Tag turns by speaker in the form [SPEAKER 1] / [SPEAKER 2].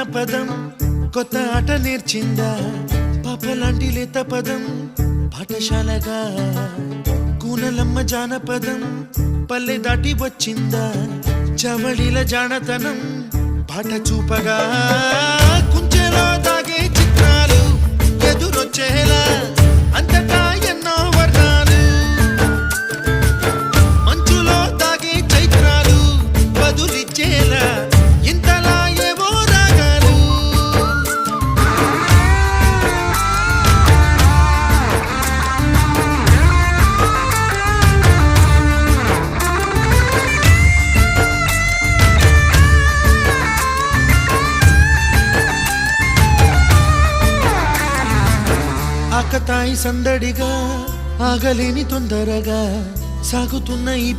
[SPEAKER 1] జానపదం కొత్త ఆట నేర్చిందా పాపలాంటి లేత పదం పాఠశాలగా కూనలమ్మ జానపదం పల్లె దాటి వచ్చిందా చవళిల జానతనం పాట చూపగా కుంచెలో దాగే చిత్రాలు ఎదురొచ్చేలా అంతటా ఎన్నో వర్ణాలు మంచులో దాగే చైత్రాలు బదులిచ్చేలా ఇంతలా ఏవో రాగాలు ఆకతాయి సందడిగా ఆగలేని తొందరగా సాగుతున్న ఈ